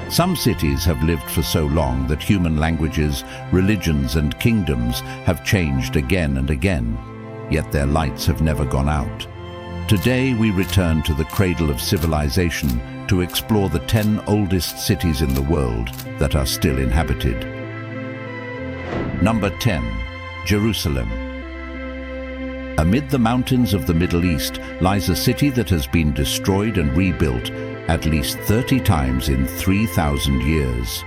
Some cities have lived for so long that human languages, religions and kingdoms have changed again and again, yet their lights have never gone out. Today we return to the cradle of civilization to explore the 10 oldest cities in the world that are still inhabited. Number 10. Jerusalem. Amid the mountains of the Middle East lies a city that has been destroyed and rebuilt at least 30 times in 3,000 years.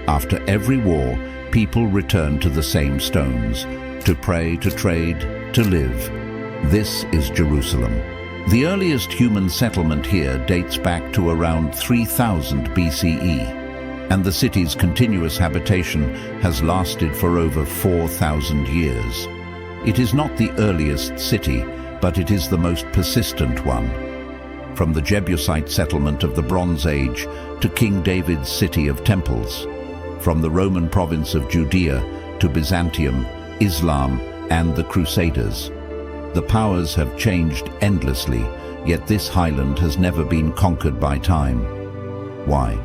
After every war, people return to the same stones, to pray, to trade, to live. This is Jerusalem. The earliest human settlement here dates back to around 3000 BCE, and the city's continuous habitation has lasted for over 4,000 years. It is not the earliest city, but it is the most persistent one. From the Jebusite settlement of the Bronze Age to King David's city of temples, from the Roman province of Judea to Byzantium, Islam, and the Crusaders. The powers have changed endlessly, yet this highland has never been conquered by time. Why?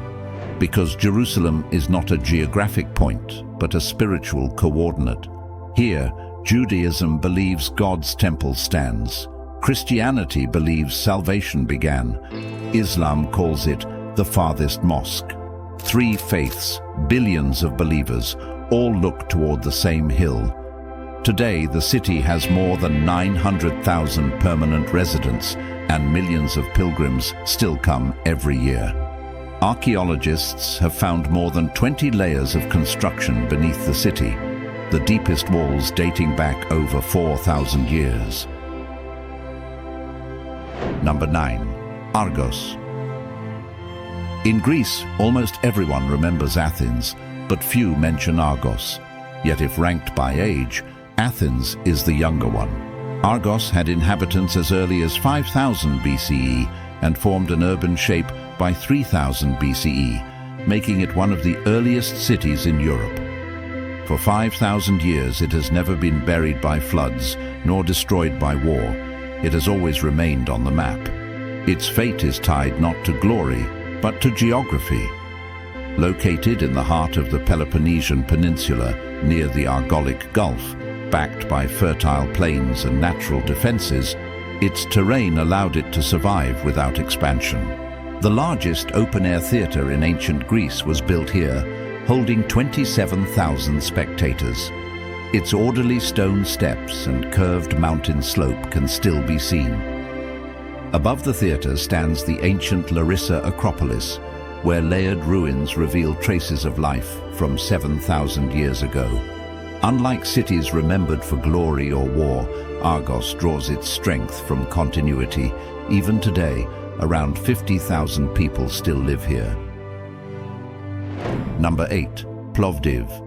Because Jerusalem is not a geographic point, but a spiritual coordinate. Here, Judaism believes God's temple stands. Christianity believes salvation began. Islam calls it the farthest mosque. Three faiths, billions of believers, all look toward the same hill. Today, the city has more than 900,000 permanent residents, and millions of pilgrims still come every year. Archaeologists have found more than 20 layers of construction beneath the city, the deepest walls dating back over 4,000 years. Number 9. Argos. In Greece, almost everyone remembers Athens, but few mention Argos. Yet if ranked by age, Athens is the younger one. Argos had inhabitants as early as 5000 BCE and formed an urban shape by 3000 BCE, making it one of the earliest cities in Europe. For 5,000 years it has never been buried by floods nor destroyed by war. It has always remained on the map. Its fate is tied not to glory, but to geography. Located in the heart of the Peloponnesian Peninsula, near the Argolic Gulf, backed by fertile plains and natural defenses, its terrain allowed it to survive without expansion. The largest open-air theatre in ancient Greece was built here, holding 27,000 spectators. Its orderly stone steps and curved mountain slope can still be seen. Above the theatre stands the ancient Larissa Acropolis, where layered ruins reveal traces of life from 7,000 years ago. Unlike cities remembered for glory or war, Argos draws its strength from continuity. Even today, around 50,000 people still live here. Number 8. Plovdiv.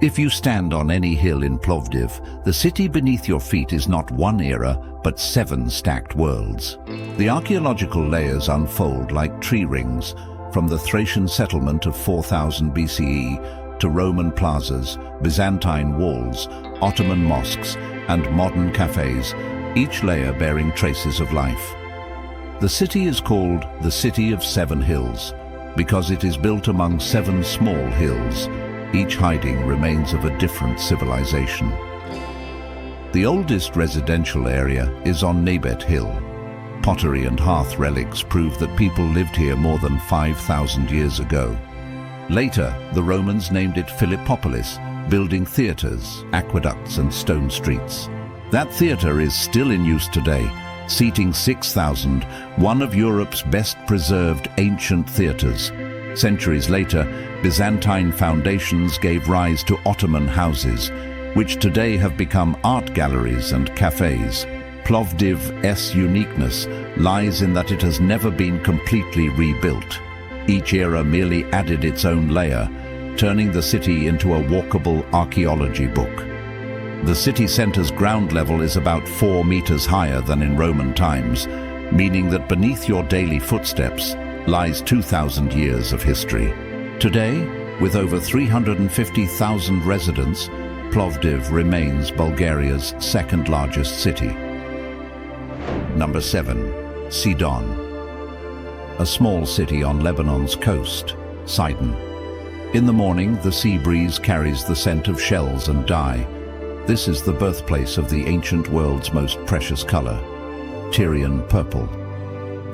If you stand on any hill in Plovdiv, the city beneath your feet is not one era, but 7 stacked worlds. The archaeological layers unfold like tree rings, from the Thracian settlement of 4000 BCE to Roman plazas, Byzantine walls, Ottoman mosques, and modern cafes, each layer bearing traces of life. The city is called the City of 7 Hills, because it is built among 7 small hills, each hiding remains of a different civilization. The oldest residential area is on Nabet Hill. Pottery and hearth relics prove that people lived here more than 5,000 years ago. Later, the Romans named it Philippopolis, building theatres, aqueducts and stone streets. That theatre is still in use today, seating 6,000, one of Europe's best preserved ancient theatres. Centuries later, Byzantine foundations gave rise to Ottoman houses, which today have become art galleries and cafes. Plovdiv's uniqueness lies in that it has never been completely rebuilt. Each era merely added its own layer, turning the city into a walkable archaeology book. The city centre's ground level is about 4 meters higher than in Roman times, meaning that beneath your daily footsteps lies 2,000 years of history. Today, with over 350,000 residents, Plovdiv remains Bulgaria's second largest city. Number 7. Sidon. a small city on Lebanon's coast, Sidon. In the morning, the sea breeze carries the scent of shells and dye. This is the birthplace of the ancient world's most precious color, Tyrian purple.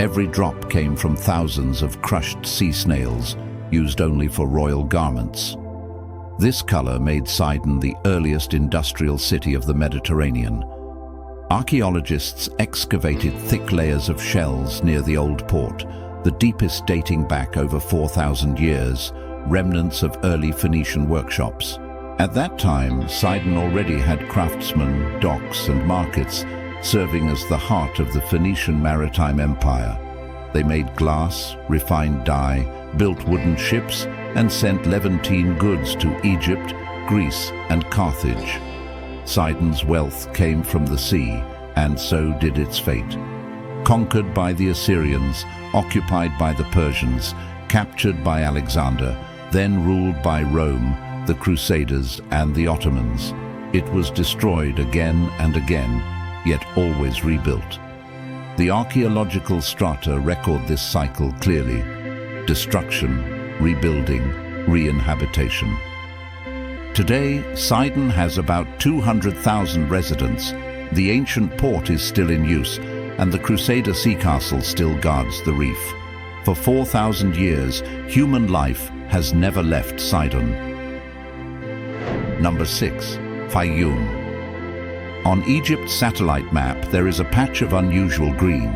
Every drop came from thousands of crushed sea snails, used only for royal garments. This color made Sidon the earliest industrial city of the Mediterranean. Archaeologists excavated thick layers of shells near the old port, the deepest dating back over 4,000 years, remnants of early Phoenician workshops. At that time, Sidon already had craftsmen, docks and markets, serving as the heart of the Phoenician maritime empire. They made glass, refined dye, built wooden ships, and sent Levantine goods to Egypt, Greece, and Carthage. Sidon's wealth came from the sea, and so did its fate. Conquered by the Assyrians, occupied by the Persians, captured by Alexander, then ruled by Rome, the Crusaders, and the Ottomans, it was destroyed again and again, yet always rebuilt. The archaeological strata record this cycle clearly: destruction, rebuilding, re-inhabitation. Today, Sidon has about 200,000 residents. The ancient port is still in use, and the Crusader sea castle still guards the reef. For 4,000 years, human life has never left Sidon. Number 6. Faiyum. On Egypt's satellite map, there is a patch of unusual green.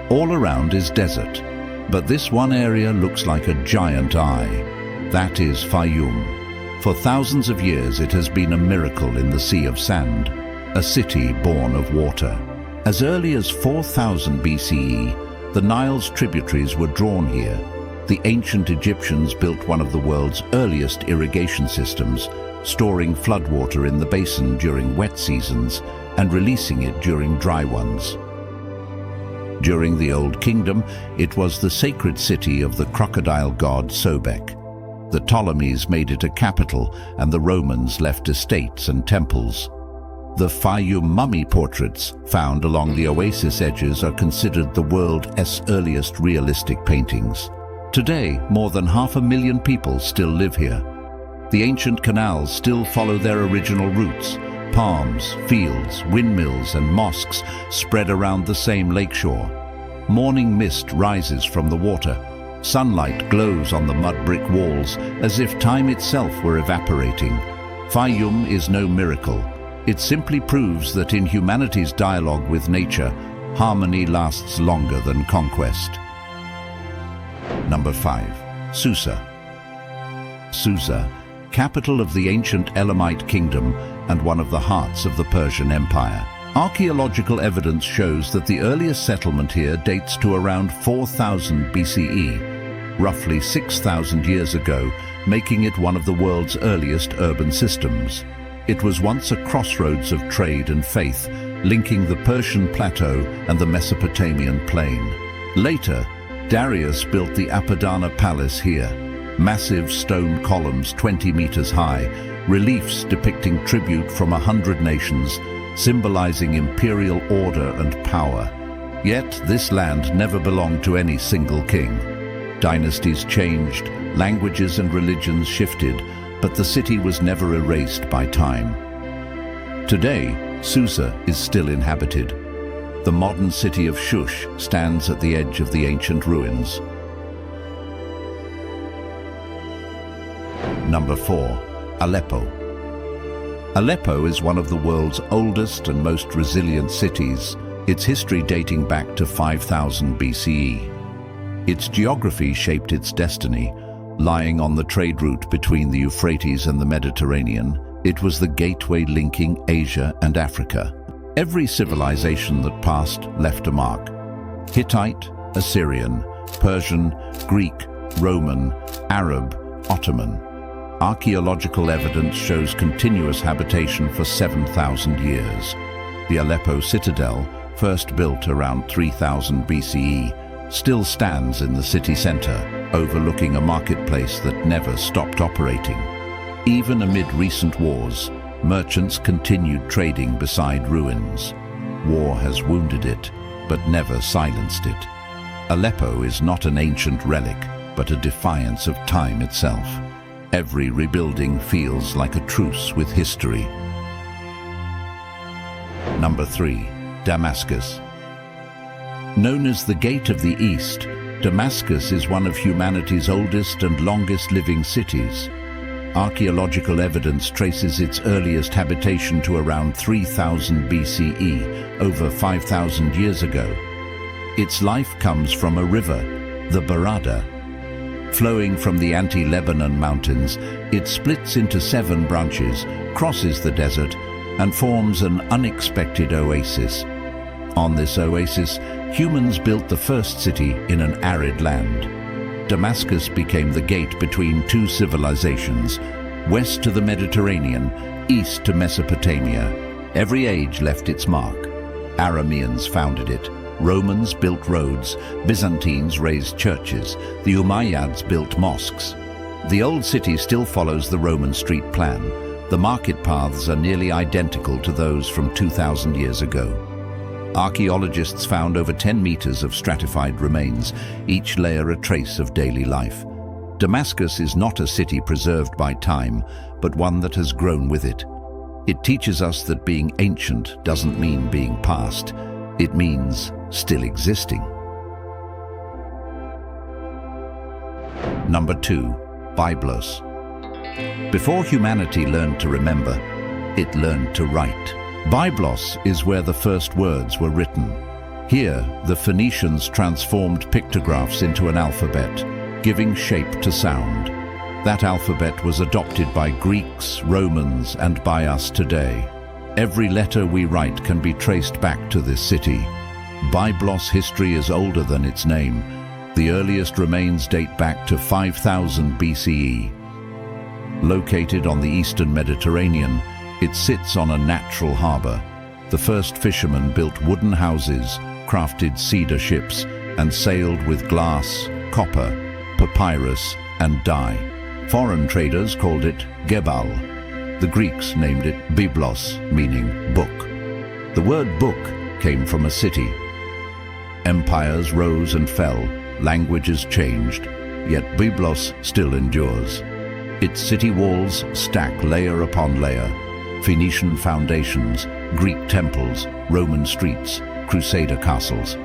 All around is desert, but this one area looks like a giant eye. That is Faiyum. For thousands of years, it has been a miracle in the sea of sand, a city born of water. As early as 4000 BCE, the Nile's tributaries were drawn here. The ancient Egyptians built one of the world's earliest irrigation systems, storing floodwater in the basin during wet seasons and releasing it during dry ones. During the Old Kingdom, it was the sacred city of the crocodile god Sobek. The Ptolemies made it a capital, and the Romans left estates and temples. The Faiyum mummy portraits found along the oasis edges are considered the world's earliest realistic paintings. Today, more than 500,000 people still live here. The ancient canals still follow their original routes. Palms, fields, windmills, and mosques spread around the same lakeshore. Morning mist rises from the water. Sunlight glows on the mud brick walls as if time itself were evaporating. Faiyum is no miracle. It simply proves that in humanity's dialogue with nature, harmony lasts longer than conquest. Number 5. Susa. Susa, capital of the ancient Elamite kingdom and one of the hearts of the Persian Empire. Archaeological evidence shows that the earliest settlement here dates to around 4000 BCE, roughly 6,000 years ago, making it one of the world's earliest urban systems. It was once a crossroads of trade and faith, linking the Persian plateau and the Mesopotamian plain. Later, Darius built the Apadana Palace here. Massive stone columns 20 meters high, reliefs depicting tribute from 100 nations, symbolizing imperial order and power. Yet this land never belonged to any single king. Dynasties changed, languages and religions shifted, but the city was never erased by time. Today, Susa is still inhabited. The modern city of Shush stands at the edge of the ancient ruins. Number 4. Aleppo. Aleppo is one of the world's oldest and most resilient cities, its history dating back to 5000 BCE. Its geography shaped its destiny. Lying on the trade route between the Euphrates and the Mediterranean, it was the gateway linking Asia and Africa. Every civilization that passed left a mark. Hittite, Assyrian, Persian, Greek, Roman, Arab, Ottoman. Archaeological evidence shows continuous habitation for 7,000 years. The Aleppo citadel, first built around 3000 BCE, still stands in the city center, overlooking a marketplace that never stopped operating. Even amid recent wars, merchants continued trading beside ruins. War has wounded it, but never silenced it. Aleppo is not an ancient relic, but a defiance of time itself. Every rebuilding feels like a truce with history. Number 3. Damascus. Known as the Gate of the East, Damascus is one of humanity's oldest and longest living cities. Archaeological evidence traces its earliest habitation to around 3000 BCE, over 5,000 years ago. Its life comes from a river, the Barada. Flowing from the anti-Lebanon mountains, it splits into 7 branches, crosses the desert, and forms an unexpected oasis. On this oasis, humans built the first city in an arid land. Damascus became the gate between 2 civilizations, west to the Mediterranean, east to Mesopotamia. Every age left its mark. Arameans founded it. Romans built roads, Byzantines raised churches, the Umayyads built mosques. The old city still follows the Roman street plan. The market paths are nearly identical to those from 2,000 years ago. Archaeologists found over 10 meters of stratified remains, each layer a trace of daily life. Damascus is not a city preserved by time, but one that has grown with it. It teaches us that being ancient doesn't mean being past. It means still existing. Number 2. Byblos. Before humanity learned to remember, it learned to write. Byblos is where the first words were written. Here, the Phoenicians transformed pictographs into an alphabet, giving shape to sound. That alphabet was adopted by Greeks, Romans, and by us today. Every letter we write can be traced back to this city. Byblos history is older than its name. The earliest remains date back to 5000 BCE. Located on the eastern Mediterranean, it sits on a natural harbor. The first fishermen built wooden houses, crafted cedar ships, and sailed with glass, copper, papyrus, and dye. Foreign traders called it Gebal. The Greeks named it Byblos, meaning book. The word book came from a city. Empires rose and fell, languages changed, yet Byblos still endures. Its city walls stack layer upon layer. Phoenician foundations, Greek temples, Roman streets, Crusader castles.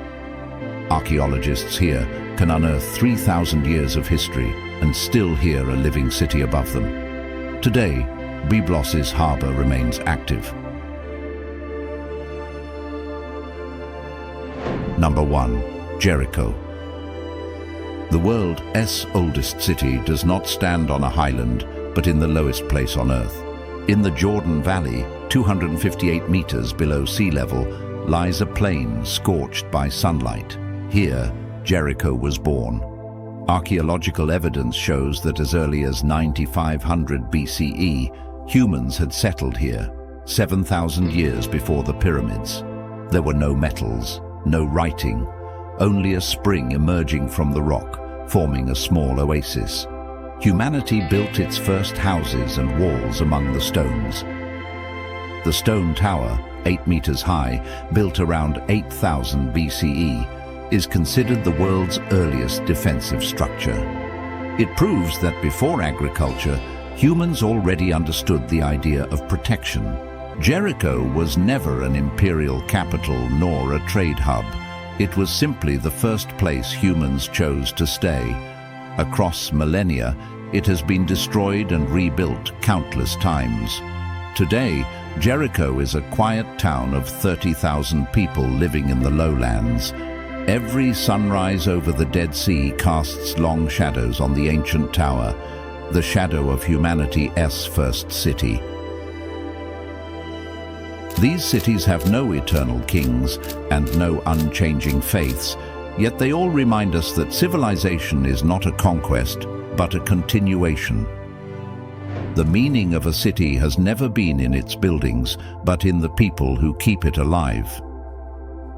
Archaeologists here can unearth 3,000 years of history and still hear a living city above them. Today, Byblos's harbor remains active. Number 1. Jericho. The world's oldest city does not stand on a highland, but in the lowest place on earth. In the Jordan Valley, 258 meters below sea level, lies a plain scorched by sunlight. Here, Jericho was born. Archaeological evidence shows that as early as 9500 BCE, humans had settled here, 7,000 years before the pyramids. There were no metals, no writing, only a spring emerging from the rock, forming a small oasis. Humanity built its first houses and walls among the stones. The stone tower, 8 meters high, built around 8000 BCE, is considered the world's earliest defensive structure. It proves that before agriculture, humans already understood the idea of protection. Jericho was never an imperial capital nor a trade hub. It was simply the first place humans chose to stay. Across millennia, it has been destroyed and rebuilt countless times. Today, Jericho is a quiet town of 30,000 people living in the lowlands. Every sunrise over the Dead Sea casts long shadows on the ancient tower, the shadow of humanity's first city. These cities have no eternal kings and no unchanging faiths, yet they all remind us that civilization is not a conquest, but a continuation. The meaning of a city has never been in its buildings, but in the people who keep it alive.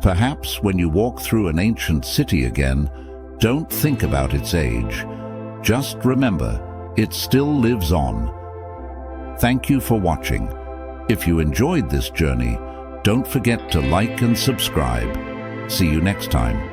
Perhaps when you walk through an ancient city again, don't think about its age. Just remember, it still lives on. Thank you for watching. If you enjoyed this journey, don't forget to like and subscribe. See you next time.